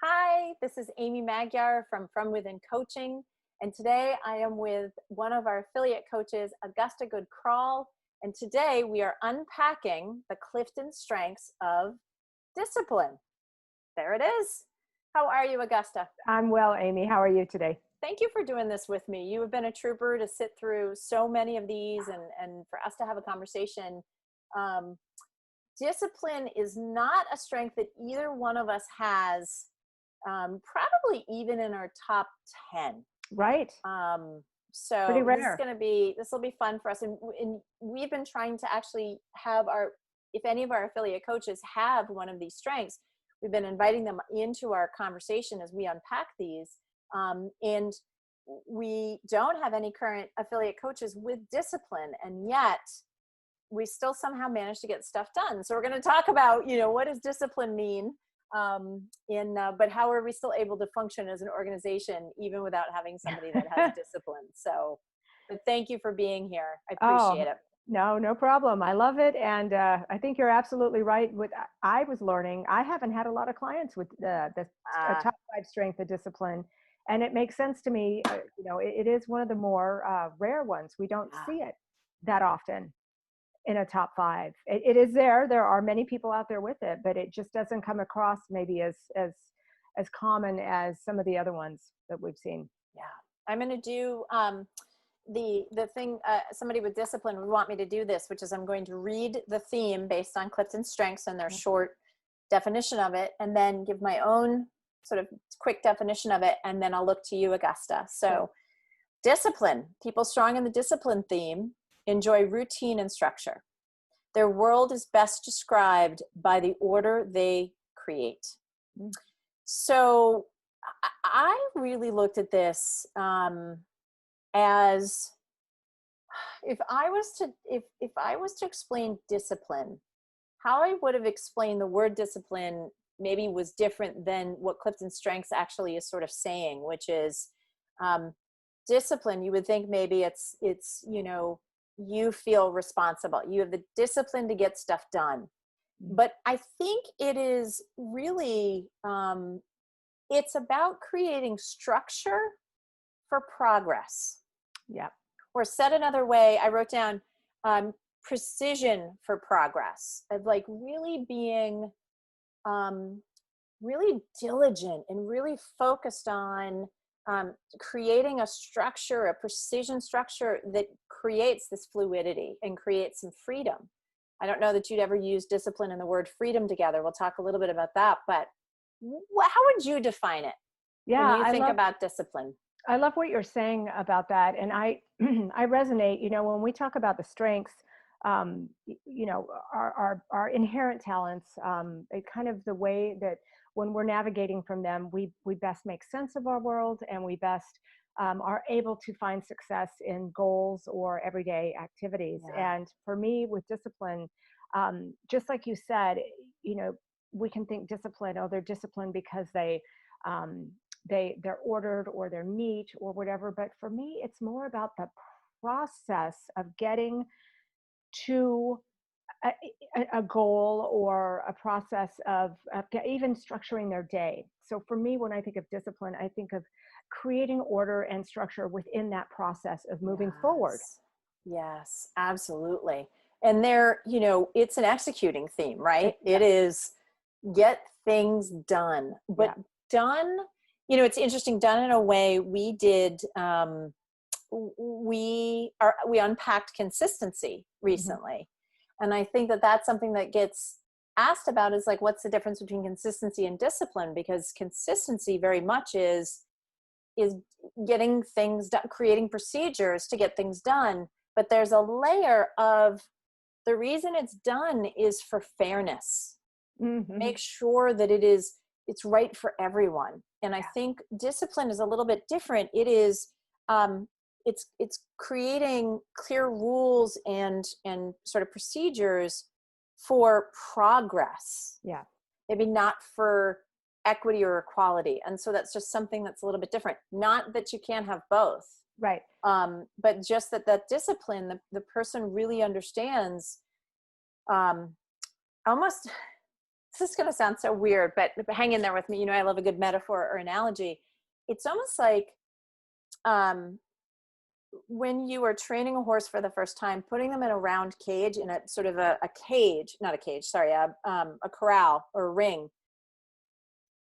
Hi, this is Amy Magyar from FromWithin Coaching, and today I am with one of our affiliate coaches, Augusta Good-Crawl, and today we are unpacking the CliftonStrengths of discipline. There it is. How are you, Augusta? I'm well, Amy. How are you today? Thank you for doing this with me. You have been a trooper to sit through so many of these and for us to have a conversation. Discipline is not a strength that either one of us has, probably even in our top 10. Right. Pretty So rare. this will be fun for us. And we've been trying to actually have if any of our affiliate coaches have one of these strengths, we've been inviting them into our conversation as we unpack these. And we don't have any current affiliate coaches with discipline, and yet we still somehow manage to get stuff done. So we're going to talk about, what does discipline mean? But how are we still able to function as an organization even without having somebody that has discipline? So, but thank you for being here. I appreciate it. No problem. I love it. And I think you're absolutely right. I was learning, I haven't had a lot of clients with the top 5 strength of discipline. And it makes sense to me. It is one of the more rare ones. We don't see it that often in a top 5. It is there. There are many people out there with it, but it just doesn't come across maybe as common as some of the other ones that we've seen. Yeah. I'm going to do the thing, somebody with discipline would want me to do this, which is I'm going to read the theme based on CliftonStrengths and their short definition of it, and then give my own sort of quick definition of it. And then I'll look to you, Augusta. So discipline, people strong in the discipline theme enjoy routine and structure. Their world is best described by the order they create. So I really looked at this as if I was to explain discipline, how I would have explained the word discipline maybe was different than what CliftonStrengths actually is sort of saying, which is discipline. You would think maybe it's you feel responsible. You have the discipline to get stuff done. But I think it is really, it's about creating structure for progress. Yeah. Or said another way, I wrote down precision for progress, of like really being really diligent and really focused on creating a structure, a precision structure that creates this fluidity and creates some freedom. I don't know that you'd ever use discipline and the word freedom together. We'll talk a little bit about that, but how would you define it when you think about discipline? I love what you're saying about that. And I resonate, when we talk about the strengths, our inherent talents, kind of the way that when we're navigating from them, we best make sense of our world, and we best are able to find success in goals or everyday activities. Yeah. And for me, with discipline, just like you said, we can think discipline, they're disciplined because they're ordered or they're neat or whatever. But for me, it's more about the process of getting to a goal, or a process of even structuring their day. So for me, when I think of discipline, I think of creating order and structure within that process of moving forward. Yes, absolutely. And it's an executing theme, right? It is get things done, but done, it's interesting, done in a way we did, we unpacked consistency recently. And I think that that's something that gets asked about, is like, what's the difference between consistency and discipline? Because consistency very much is getting things done, creating procedures to get things done. But there's a layer of the reason it's done is for fairness. Make sure that it's right for everyone. And I think discipline is a little bit different. It is, it's creating clear rules and sort of procedures for progress. Yeah. Maybe not for equity or equality. And so that's just something that's a little bit different. Not that you can't have both. Right. But just that discipline, the person really understands, almost this is going to sound so weird, but hang in there with me. You know, I love a good metaphor or analogy. It's almost like when you are training a horse for the first time, putting them in a round cage, in a sort of a cage, not a cage, sorry, a corral or a ring,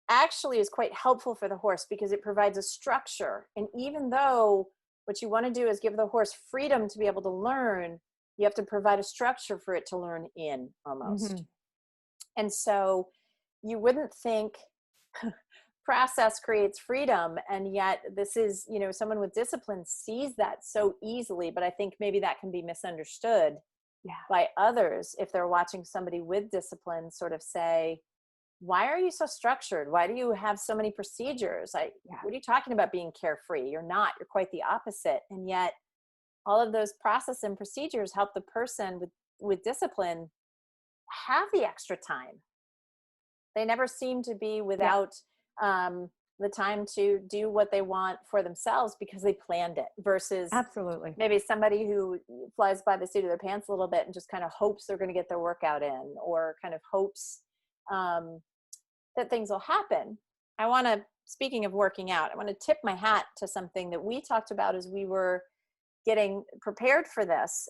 actually is quite helpful for the horse because it provides a structure. And even though what you want to do is give the horse freedom to be able to learn, you have to provide a structure for it to learn in, almost. Mm-hmm. And so you wouldn't think process creates freedom, and yet this is, you know, someone with discipline sees that so easily, but I think maybe that can be misunderstood by others if they're watching somebody with discipline sort of say, why are you so structured? Why do you have so many procedures? What are you talking about being carefree? You're not. You're quite the opposite. And yet all of those process and procedures help the person with discipline have the extra time. They never seem to be without the time to do what they want for themselves because they planned it, versus Absolutely. maybe somebody who flies by the seat of their pants a little bit and just kind of hopes they're going to get their workout in, or kind of hopes that things will happen. Speaking of working out, I want to tip my hat to something that we talked about as we were getting prepared for this,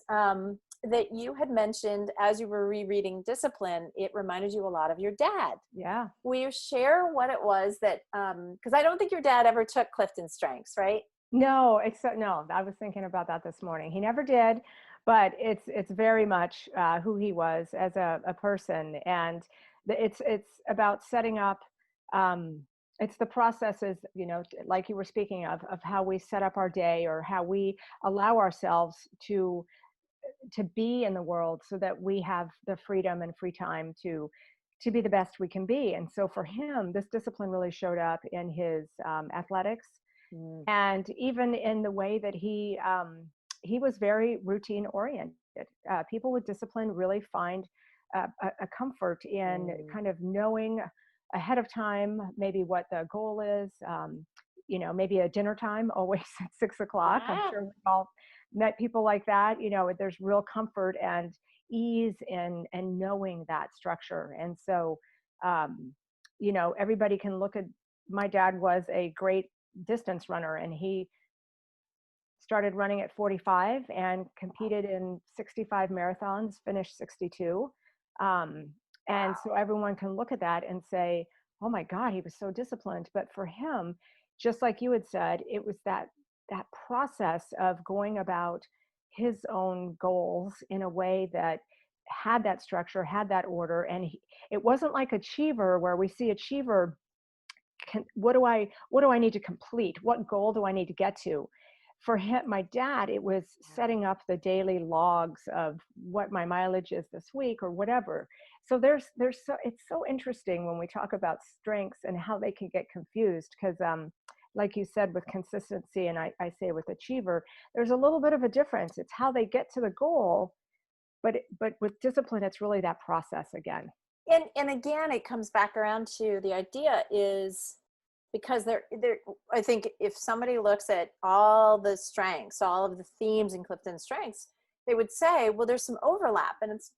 that you had mentioned as you were rereading Discipline. It reminded you a lot of your dad. Yeah. Will you share what it was that, because I don't think your dad ever took CliftonStrengths, right? No, no, I was thinking about that this morning. He never did, but it's very much who he was as a person. And it's about setting up, it's the processes, you know, like you were speaking of how we set up our day, or how we allow ourselves to be in the world so that we have the freedom and free time to be the best we can be. And so for him, this discipline really showed up in his athletics, and even in the way that he was very routine oriented. People with discipline really find a comfort in kind of knowing ahead of time maybe what the goal is. You know, maybe a dinner time always at 6 o'clock. I'm sure we've all met people like that. You know, there's real comfort and ease in knowing that structure. And so, you know, everybody can look at, my dad was a great distance runner, and he started running at 45 and competed in 65 marathons, finished 62. And so everyone can look at that and say, oh my God, he was so disciplined. But for him, just like you had said, it was that process of going about his own goals in a way that had that structure, had that order. And it wasn't like Achiever, where we see Achiever, what do I need to complete? What goal do I need to get to? For him, my dad, it was setting up the daily logs of what my mileage is this week or whatever. So it's so interesting when we talk about strengths and how they can get confused, because like you said, with consistency, and I say with Achiever, there's a little bit of a difference. It's how they get to the goal, but with discipline, it's really that process again. And again, it comes back around to the idea is, because I think if somebody looks at all the strengths, all of the themes in CliftonStrengths, they would say, well, there's some overlap. And it's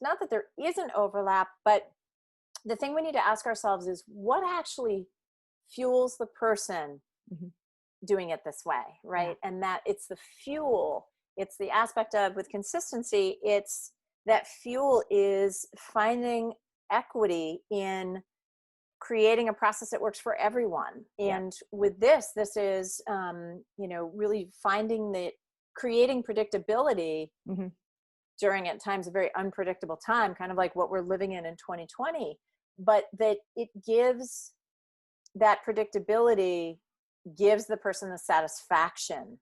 not that there isn't overlap, but the thing we need to ask ourselves is, what actually fuels the person doing it this way, right? And that it's the fuel, it's the aspect of, with consistency, it's that fuel is finding equity in creating a process that works for everyone. And with this is, you know, really creating predictability during, at times, a very unpredictable time, kind of like what we're living in 2020, but that it gives that predictability, gives the person the satisfaction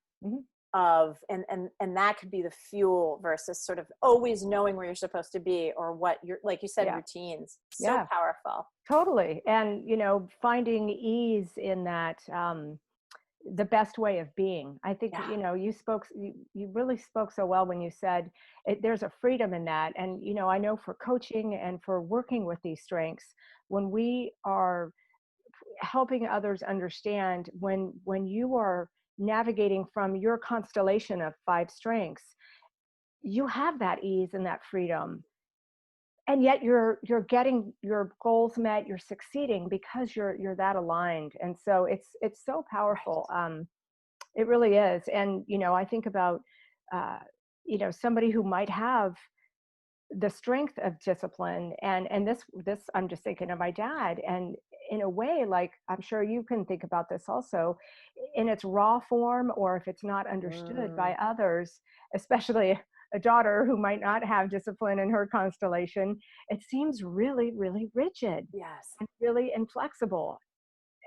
of, and that could be the fuel, versus sort of always knowing where you're supposed to be, or what you're, like you said, routines. So powerful. Totally. And, you know, finding ease in that, the best way of being. I think, you know, you really spoke so well when you said there's a freedom in that. And, you know, I know for coaching and for working with these strengths, when we are helping others understand, when you are navigating from your constellation of 5 strengths, you have that ease and that freedom and yet you're getting your goals met, you're succeeding because you're that aligned. And so it's so powerful. It really is. And I think about uh, somebody who might have the strength of discipline, and this I'm just thinking of my dad, and in a way, like, I'm sure you can think about this also, in its raw form, or if it's not understood by others, especially a daughter who might not have discipline in her constellation, it seems really, really rigid Yes. and really inflexible.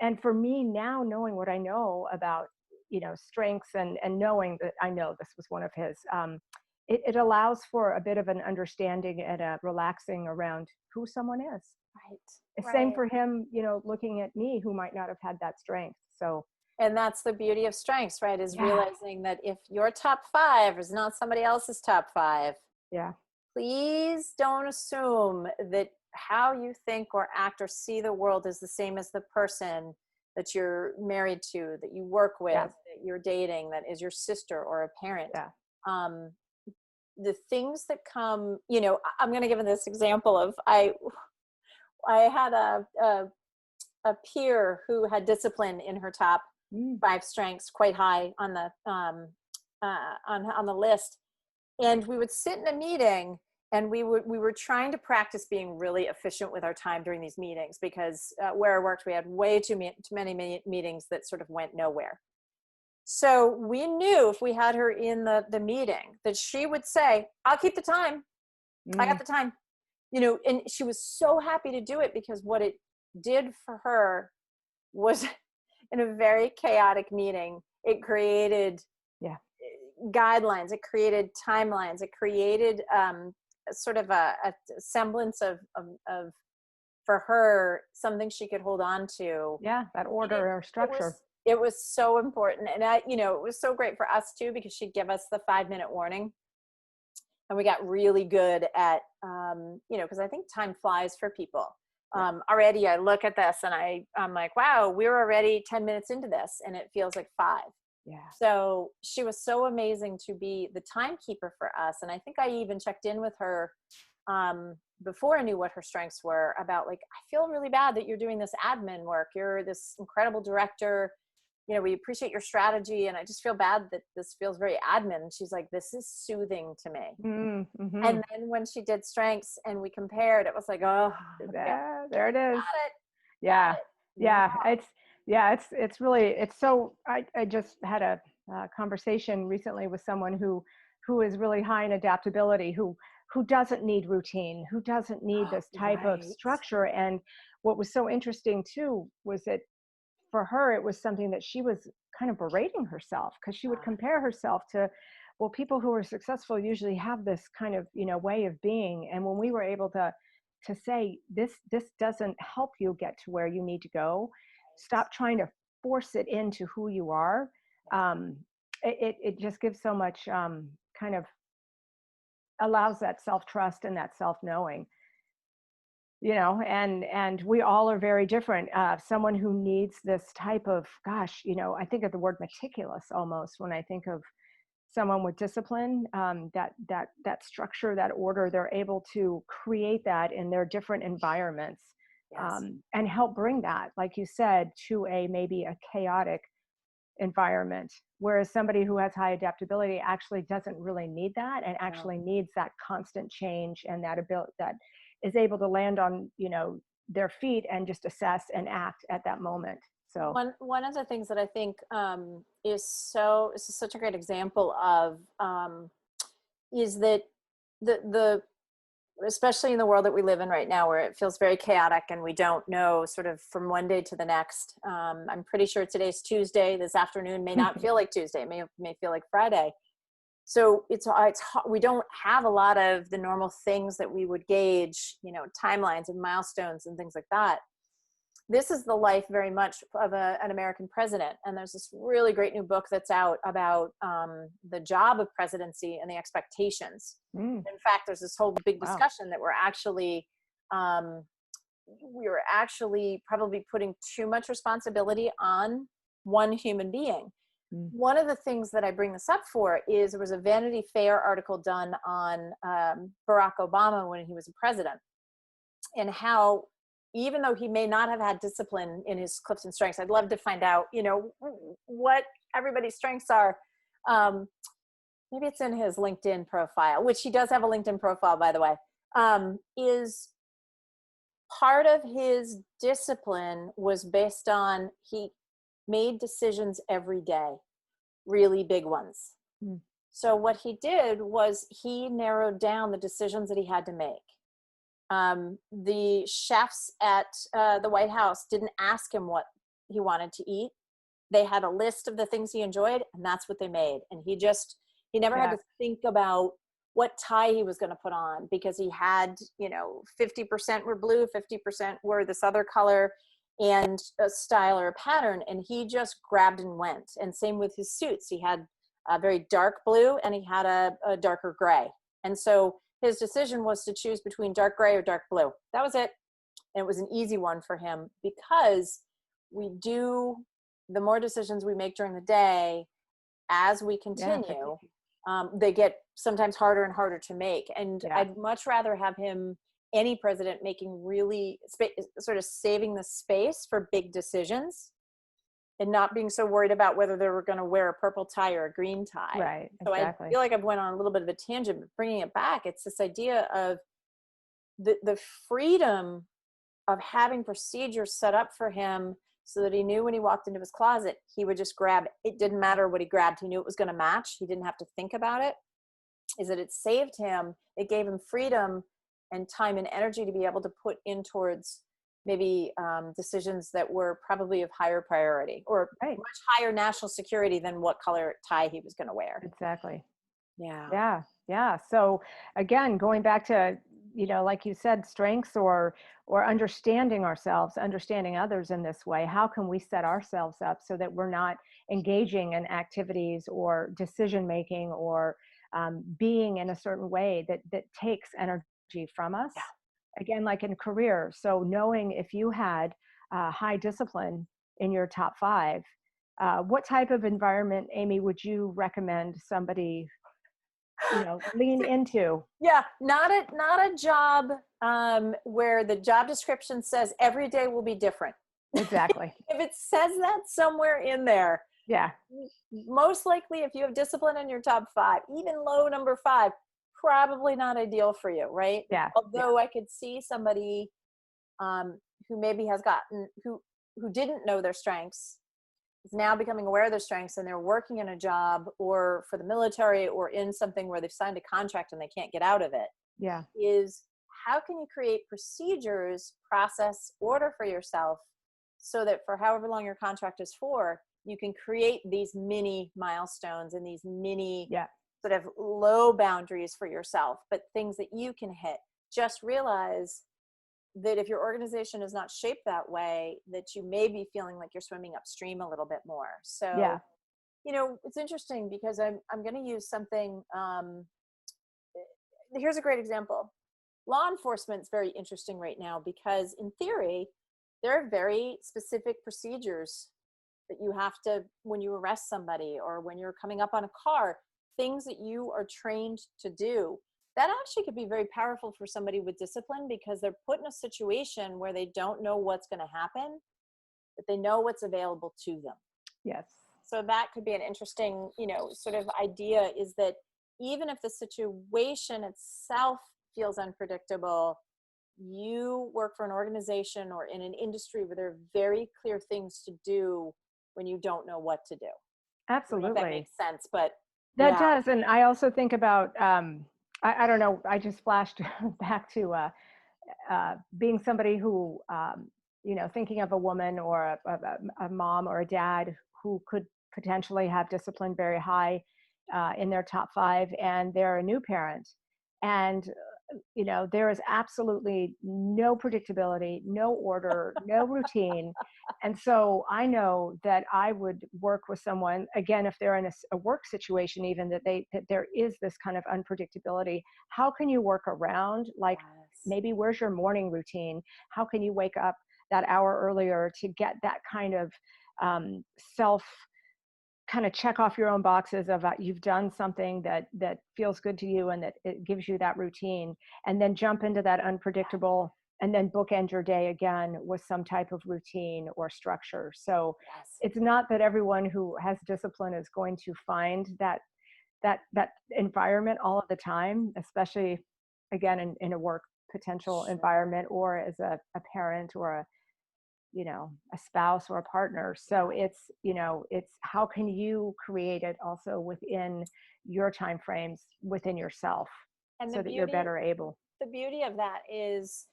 And for me now, knowing what I know about strengths, and knowing that I know this was one of his, it allows for a bit of an understanding and a relaxing around who someone is. Right. It's same Right. for him, looking at me, who might not have had that strength. So And that's the beauty of strengths, right? Is yeah, realizing that if your top 5 is not somebody else's top 5, yeah, please don't assume that how you think or act or see the world is the same as the person that you're married to, that you work with, yeah, that you're dating, that is your sister or a parent. yeah. Um, the things that come, I'm going to give this example of I had a peer who had discipline in her top Mm, 5 strengths, quite high on the on the list. And we would sit in a meeting, and we were trying to practice being really efficient with our time during these meetings, because where I worked, we had way too many meetings that sort of went nowhere. So we knew if we had her in the meeting that she would say, "I'll keep the time. I got mm, the time." And she was so happy to do it, because what it did for her was in a very chaotic meeting, it created yeah, guidelines, it created timelines, it created sort of a semblance of for her, something she could hold on to. yeah. That And it, order or it was structure. it was so important. And it was so great for us too, because she'd give us the 5-minute warning, and we got really good at because I think time flies for people. Yeah, Already I look at this, and I'm like, wow, we're already 10 minutes into this, and it feels like 5. yeah. So she was so amazing to be the timekeeper for us. And I think I even checked in with her before I knew what her strengths were, about, like, I feel really bad that you're doing this admin work. You're this incredible director. We appreciate your strategy. And I just feel bad that this feels very admin. And she's like, this is soothing to me. Mm, mm-hmm. And then when she did strengths and we compared, it was like, oh, yeah, There it is. got it. Got Yeah, it. Yeah. yeah. It's really, it's so. I just had a conversation recently with someone who is really high in adaptability, who doesn't need routine, who doesn't need this type of Right. structure. And what was so interesting too was that for her, it was something that she was kind of berating herself, because she would compare herself to, well, people who are successful usually have this kind of way of being. And when we were able to say, this doesn't help you get to where you need to go, stop trying to force it into who you are. um, it just gives so much, kind of allows that self-trust and that self-knowing. And we all are very different. Someone who needs this type of, gosh, I think of the word meticulous almost when I think of someone with discipline, that structure, that order. They're able to create that in their different environments, Yes. and help bring that, like you said, to a maybe a chaotic environment. Whereas somebody who has high adaptability actually doesn't really need that, and No. actually needs that constant change, and that ability, that is able to land on their feet and just assess and act at that moment. So One of the things that I think is such a great example of is that the especially in the world that we live in right now, where it feels very chaotic and we don't know sort of from one day to the next. I'm pretty sure today's Tuesday. This afternoon may not feel like Tuesday. It may feel like Friday. So we don't have a lot of the normal things that we would gauge, timelines and milestones and things like that. This is the life very much of an American president. And there's this really great new book that's out about the job of presidency and the expectations. mm, In fact, there's this whole big wow, discussion that um, we're actually probably putting too much responsibility on one human being. mm, One of the things that I bring this up for is there was a Vanity Fair article done on Barack Obama when he was a president. and how, even though he may not have had discipline in his CliftonStrengths, I'd love to find out, what everybody's strengths are. Maybe it's in his LinkedIn profile, which he does have a LinkedIn profile, by the way. Is part of his discipline was based on, he made decisions every day, really big ones. Mm. So what he did was he narrowed down the decisions that he had to make. The chefs at the White House didn't ask him what he wanted to eat. They had a list of the things he enjoyed, and that's what they made. And he never had to think about what tie he was going to put on, because he had, 50% were blue, 50% were this other color, and a style or a pattern. And he just grabbed and went. And same with his suits. He had a very dark blue and he had a darker gray. And so his decision was to choose between dark gray or dark blue. That was it. And it was an easy one for him, because the more decisions we make during the day, as we continue, they get sometimes harder and harder to make. And I'd much rather have any president, making really sort of saving the space for big decisions, and not being so worried about whether they were going to wear a purple tie or a green tie. Right. So Exactly. I feel like I've went on a little bit of a tangent, but bringing it back, it's this idea of the freedom of having procedures set up for him, so that he knew when he walked into his closet, he would just grab. It didn't matter what he grabbed. He knew it was going to match. He didn't have to think about it. Is that it saved him. It gave him freedom and time and energy to be able to put in towards maybe decisions that were probably of higher priority, or much higher national security than what color tie he was going to wear. Exactly. Yeah. Yeah. So again, going back to, like you said, strengths or understanding ourselves, understanding others in this way, how can we set ourselves up so that we're not engaging in activities or decision making or being in a certain way that takes energy from us? Again, like in career. So knowing if you had high discipline in your top 5, what type of environment, Amy, would you recommend somebody lean into? Yeah, not a job where the job description says every day will be different. Exactly. If it says that somewhere in there, most likely, if you have discipline in your top 5, even low number 5, probably not ideal for you, right? Yeah. Although I could see somebody who maybe has gotten, who didn't know their strengths, is now becoming aware of their strengths, and they're working in a job or for the military or in something where they've signed a contract and they can't get out of it. Yeah. Is how can you create procedures, process, order for yourself, so that for however long your contract is for, you can create these mini milestones and these mini sort of low boundaries for yourself, but things that you can hit. Just realize that if your organization is not shaped that way, that you may be feeling like you're swimming upstream a little bit more. So, it's interesting, because I'm going to use something. Here's a great example. Law enforcement is very interesting right now, because in theory, there are very specific procedures that you have to, when you arrest somebody or when you're coming up on a car, things that you are trained to do. That actually could be very powerful for somebody with discipline, because they're put in a situation where they don't know what's going to happen, but they know what's available to them. Yes. So that could be an interesting, sort of idea, is that even if the situation itself feels unpredictable, you work for an organization or in an industry where there are very clear things to do when you don't know what to do. Absolutely. I don't know if that makes sense, but that does. And I also think about, I don't know, I just flashed back to being somebody who, thinking of a woman or a mom or a dad who could potentially have discipline very high in their top 5, and they're a new parent. And there is absolutely no predictability, no order, no routine. And so I know that I would work with someone, again, if they're in a work situation, even that there is this kind of unpredictability. How can you work around, like, maybe where's your morning routine? How can you wake up that hour earlier to get that kind of self kind of check off your own boxes of you've done something that feels good to you and that it gives you that routine, and then jump into that unpredictable and then bookend your day again with some type of routine or structure. So it's not that everyone who has discipline is going to find that environment all of the time, especially again in a work potential environment, or as a parent, or a spouse or a partner. So it's how can you create it also within your time frames, within yourself, And so that you're better able. The beauty of that is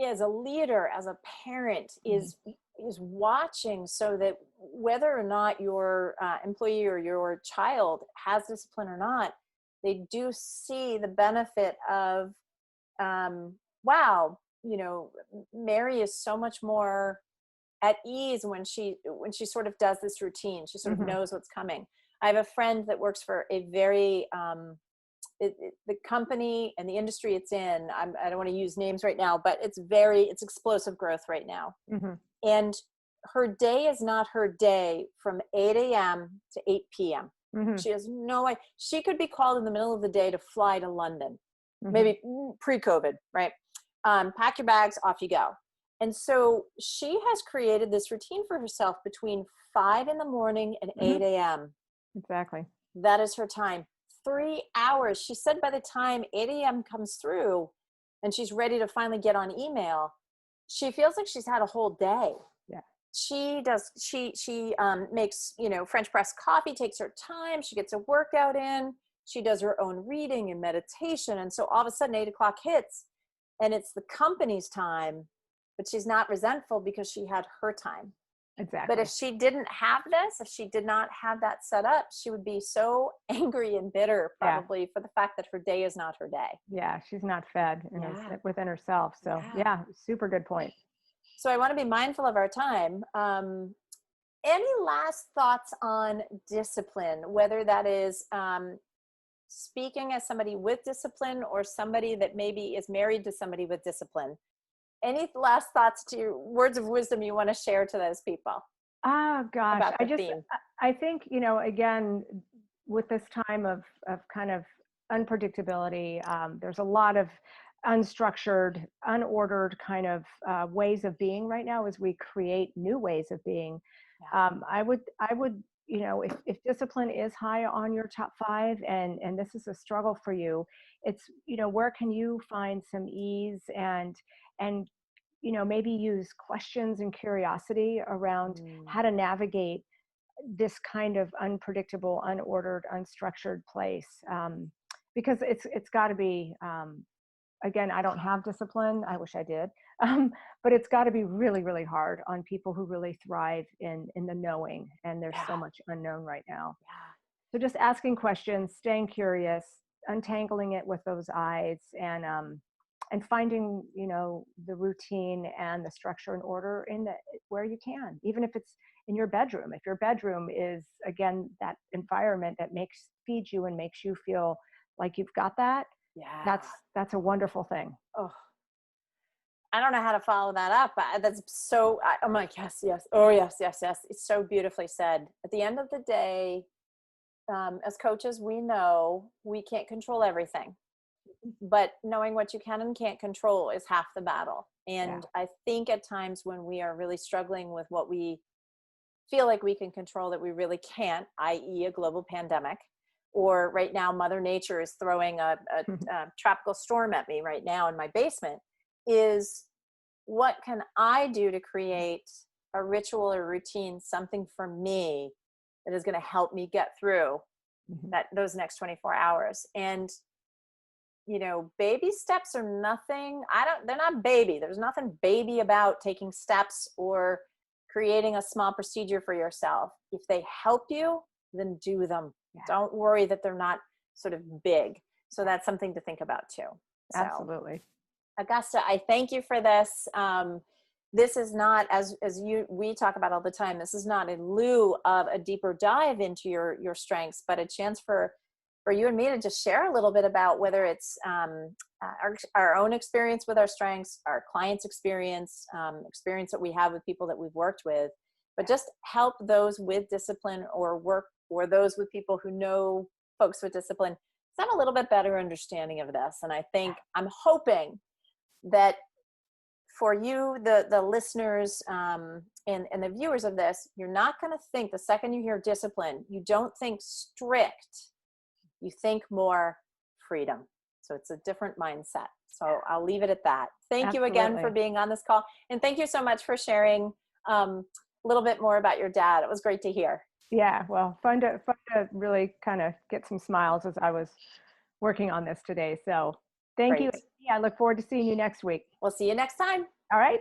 as a leader, as a parent, is watching, so that whether or not your employee or your child has discipline or not, they do see the benefit of, wow, Mary is so much more at ease when she sort of does this routine. She sort of knows what's coming. I have a friend that works for a very the company and the industry it's in, I don't want to use names right now, but it's explosive growth right now. And her day is not her day from 8 a.m. to 8 p.m. She has no idea. She could be called in the middle of the day to fly to London, maybe pre-COVID, right? Pack your bags, off you go. And so she has created this routine for herself between 5 in the morning and 8 a.m. Exactly. That is her time. 3 hours. She said by the time 8 a.m. comes through and she's ready to finally get on email, she feels like she's had a whole day. Yeah. She makes, French press coffee, takes her time. She gets a workout in. She does her own reading and meditation. And so all of a sudden 8 o'clock hits and it's the company's time, but she's not resentful because she had her time. Exactly. But if she didn't have this, if she did not have that set up, she would be so angry and bitter probably for the fact that her day is not her day. Yeah, she's not fed within herself. So super good point. So I want to be mindful of our time. Any last thoughts on discipline, whether that is speaking as somebody with discipline or somebody that maybe is married to somebody with discipline? Any last thoughts, to words of wisdom you want to share to those people? Oh gosh, theme? I think, again, with this time of kind of unpredictability, there's a lot of unstructured, unordered kind of ways of being right now as we create new ways of being. I would, if discipline is high on your top 5 and this is a struggle for you, it's, where can you find some ease and maybe use questions and curiosity around how to navigate this kind of unpredictable, unordered, unstructured place. Because it's got to be, again, I don't have discipline. I wish I did. But it's got to be really, really hard on people who really thrive in the knowing. And there's so much unknown right now. So just asking questions, staying curious, untangling it with those eyes, and finding, the routine and the structure and order where you can, even if it's in your bedroom. If your bedroom is, again, that environment that feeds you and makes you feel like you've got that, that's a wonderful thing. Oh, I don't know how to follow that up. That's so, I'm like, yes. Oh, yes. It's so beautifully said. At the end of the day, as coaches, we know we can't control everything. But knowing what you can and can't control is half the battle. And I think at times when we are really struggling with what we feel like we can control that we really can't, i.e. a global pandemic, or right now Mother Nature is throwing a tropical storm at me right now in my basement, is what can I do to create a ritual or routine, something for me that is going to help me get through those next 24 hours. And baby steps are nothing. They're not baby. There's nothing baby about taking steps or creating a small procedure for yourself. If they help you, then do them. Don't worry that they're not sort of big. So that's something to think about too. So, absolutely. Augusta, I thank you for this. This is not, as we talk about all the time, this is not in lieu of a deeper dive into your strengths, but a chance for you and me to just share a little bit about whether it's our own experience with our strengths, our clients' experience that we have with people that we've worked with, but just help those with discipline or those with people who know folks with discipline have a little bit better understanding of this. And I think, I'm hoping that for you, the listeners and the viewers of this, you're not going to think the second you hear discipline, you don't think strict, you think more freedom. So it's a different mindset. So I'll leave it at that. Thank you again for being on this call. And thank you so much for sharing a little bit more about your dad. It was great to hear. Yeah, well, fun to really kind of get some smiles as I was working on this today. So thank you. I look forward to seeing you next week. We'll see you next time. All right.